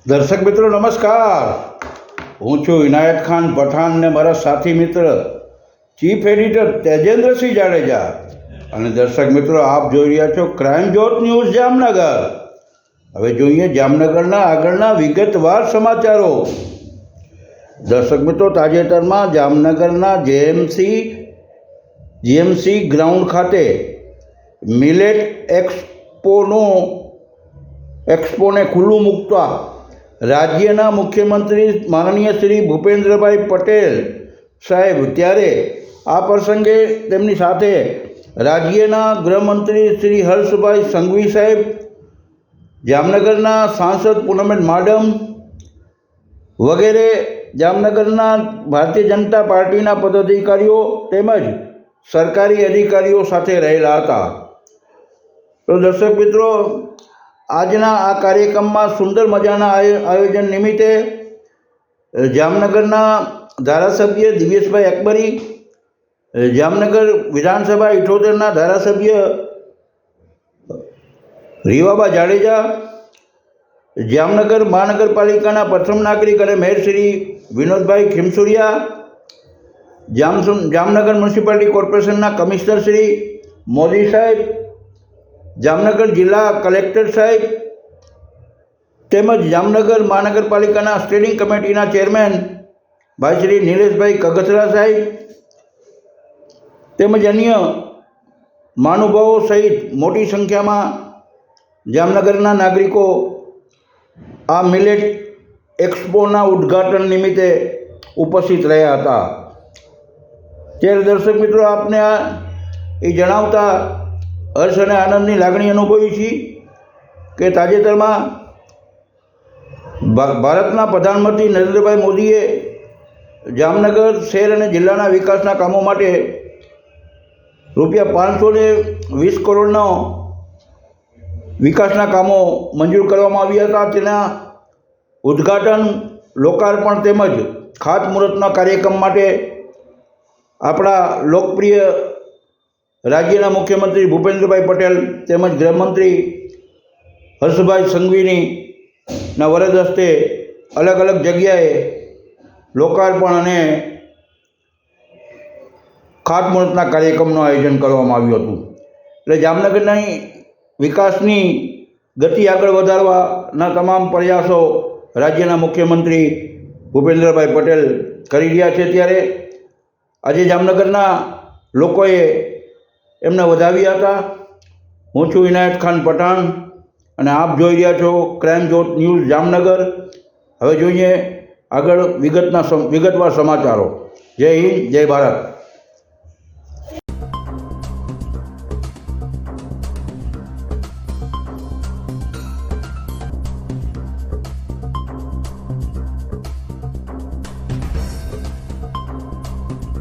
દર્શક મિત્રો નમસ્કાર, હું છું ઇનાયત ખાન પઠાણ ને મારા સાથી મિત્ર ચીફ એડિટર તેજેન્દ્રસિંહ જાડેજા. અને દર્શક મિત્રો, આપ જોઈ રહ્યા છો ક્રાઇમ જોત ન્યૂઝ જામનગર. હવે જોઈએ જામનગરના આગળના વિગતવાર સમાચારો. દર્શક મિત્રો, તાજેતરમાં જામનગરના જીએમસી ગ્રાઉન્ડ ખાતે મિલેટ એક્સપોને ખુલ્લું મૂકતા રાજ્યના મુખ્યમંત્રી માનનીય શ્રી ભૂપેન્દ્રભાઈ પટેલ સાહેબ, ત્યારે આ પ્રસંગે તેમની સાથે રાજ્યના ગૃહમંત્રી શ્રી હર્ષભાઈ સંઘવી સાહેબ, જામનગરના સાંસદ પૂનમબેન માડમ વગેરે જામનગરના ભારતીય જનતા પાર્ટીના પદાધિકારીઓ તેમજ સરકારી અધિકારીઓ સાથે રહેલા હતા. તો દર્શક મિત્રો, આજના આ કાર્યક્રમમાં સુંદર મજાના આયોજન નિમિત્તે જામનગરના ધારાસભ્ય દિવ્યેશભાઈ અકબરી, જામનગર વિધાનસભા 78ના ધારાસભ્ય રીવાબા જાડેજા, જામનગર મહાનગરપાલિકાના પ્રથમ નાગરિક અને મેયર શ્રી વિનોદભાઈ ખીમસુરિયા, જામનગર મ્યુનિસિપાલિટી કોર્પોરેશનના કમિશનર શ્રી મોદી સાહેબ, જામનગર જિલ્લા કલેક્ટર સાહેબ તેમજ જામનગર મહાનગરપાલિકાના સ્ટેન્ડિંગ કમિટીના ચેરમેન ભાઈ શ્રી નિલેશભાઈ કગથરા સાહેબ તેમજ અન્ય મહાનુભાવો સહિત મોટી સંખ્યામાં જામનગરના નાગરિકો આ મિલેટ એક્સપોના ઉદ્ઘાટન નિમિત્તે ઉપસ્થિત રહ્યા હતા. ત્યારે દર્શક મિત્રો, આપને એ જણાવતા હર્ષ અને આનંદની લાગણી અનુભવી છીએ કે તાજેતરમાં ભારતના પ્રધાનમંત્રી નરેન્દ્રભાઈ મોદીએ જામનગર શહેર અને જિલ્લાના વિકાસના કામો માટે ₹520 કરોડનો વિકાસના કામો મંજૂર કરવામાં આવ્યા હતા. તેના ઉદ્ઘાટન, લોકાર્પણ તેમજ ખાતમુહૂર્તના કાર્યક્રમ માટે આપણા લોકપ્રિય રાજ્યના મુખ્યમંત્રી ભૂપેન્દ્રભાઈ પટેલ તેમજ ગૃહમંત્રી હર્ષભાઈ સંઘવીના વરદ હસ્તે અલગ અલગ જગ્યાએ લોકાર્પણ અને ખાતમુહૂર્તના કાર્યક્રમનું આયોજન કરવામાં આવ્યું હતું. એટલે જામનગરની વિકાસની ગતિ આગળ વધારવાના તમામ પ્રયાસો રાજ્યના મુખ્યમંત્રી ભૂપેન્દ્રભાઈ પટેલ કરી રહ્યા છે. ત્યારે આજે જામનગરના લોકોએ એમને વધાવ્યા હતા. હું છું ઇનાયત ખાન પઠાણ અને આપ જોઈ રહ્યા છો ક્રાઇમ જોત ન્યૂઝ જામનગર. હવે જોઈએ આગળ વિગતવાર સમાચારો. જય હિન્દ, જય ભારત.